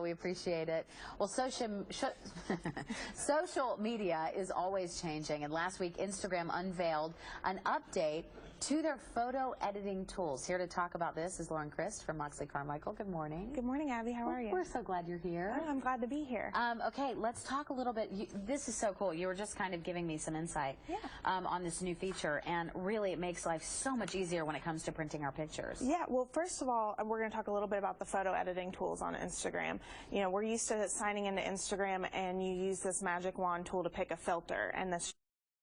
We appreciate it. Well, social media is always changing, and last week Instagram unveiled an update to their photo editing tools. Here to talk about this is Lauren Christ from Moxley Carmichael. Good morning. Good morning, Abby. How are you? We're so glad you're here. Oh, I'm glad to be here. Okay, let's talk a little bit. This is so cool. You were just kind of giving me some insight on this new feature, and really it makes life so much easier when it comes to printing our pictures. Yeah, well, first of all, we're going to talk a little bit about the photo editing tools on Instagram. You know, we're used to signing into Instagram and you use this magic wand tool to pick a filter and this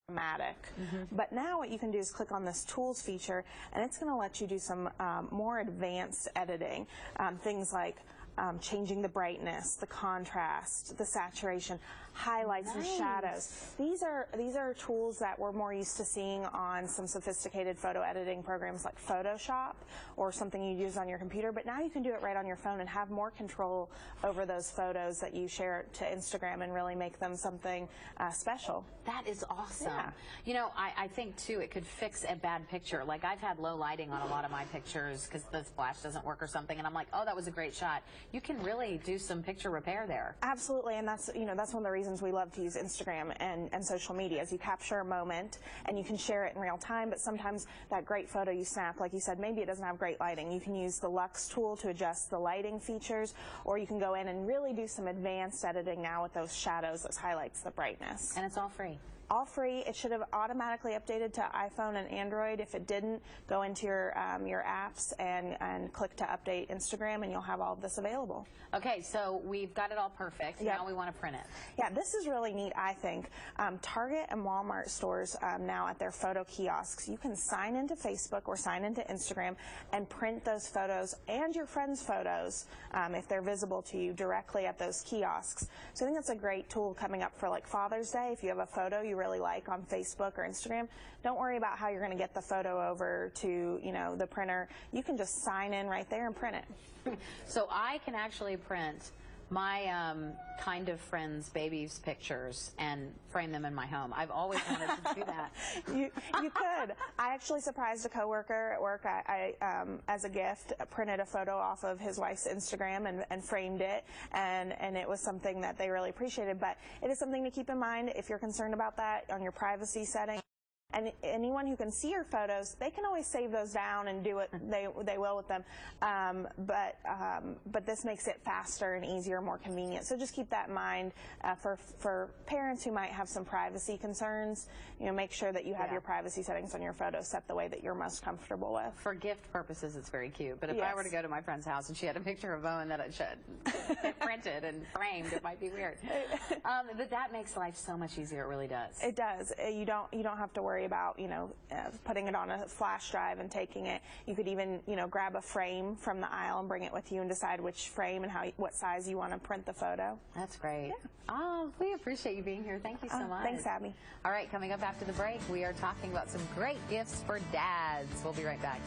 dramatic. But now what you can do is click on this tools feature, and it's going to let you do some more advanced editing. Things like changing the brightness, the contrast, the saturation, highlights and shadows. These are tools that we're more used to seeing on some sophisticated photo editing programs like Photoshop or something you use on your computer, but now you can do it right on your phone and have more control over those photos that you share to Instagram and really make them something special. That is awesome. Yeah. You know, I think too it could fix a bad picture. Like I've had low lighting on a lot of my pictures because the flash doesn't work or something, and I'm like, oh, that was a great shot. You can really do some picture repair there. Absolutely, and that's one of the reasons we love to use Instagram and social media is you capture a moment and you can share it in real time, but sometimes that great photo you snap, like you said, maybe it doesn't have great lighting. You can use the Lux tool to adjust the lighting features, or you can go in and really do some advanced editing now with those shadows, those highlights, the brightness. And it's all free. All free. It should have automatically updated to iPhone and Android. If it didn't, go into your apps and click to update Instagram, and you'll have all of this available. Okay, so we've got it all perfect. Yep. Now we want to print it. Yeah, this is really neat, I think. Target and Walmart stores now at their photo kiosks, you can sign into Facebook or sign into Instagram and print those photos and your friends' photos if they're visible to you directly at those kiosks. So I think that's a great tool coming up for like Father's Day. If you have a photo you really like on Facebook or Instagram, don't worry about how you're going to get the photo over to the printer. You can just sign in right there and print it. So I can actually print my kind of friends' babies' pictures and frame them in my home. I've always wanted to do that. You could. I actually surprised a coworker at work. I as a gift, printed a photo off of his wife's Instagram and framed it, and it was something that they really appreciated. But it is something to keep in mind if you're concerned about that on your privacy setting. And anyone who can see your photos, they can always save those down and do what they will with them. But this makes it faster and easier, more convenient. So just keep that in mind for parents who might have some privacy concerns. Make sure that you have your privacy settings on your photos set the way that you're most comfortable with. For gift purposes, it's very cute. But if I were to go to my friend's house and she had a picture of Owen that it should printed and framed, it might be weird. But that makes life so much easier. It really does. It does. You don't have to worry about putting it on a flash drive and taking it. You could even grab a frame from the aisle and bring it with you and decide which frame and what size you want to print the photo. That's great. Yeah. Oh, we appreciate you being here. Thank you so much. Thanks, Abby. All right, coming up after the break, we are talking about some great gifts for dads. We'll be right back.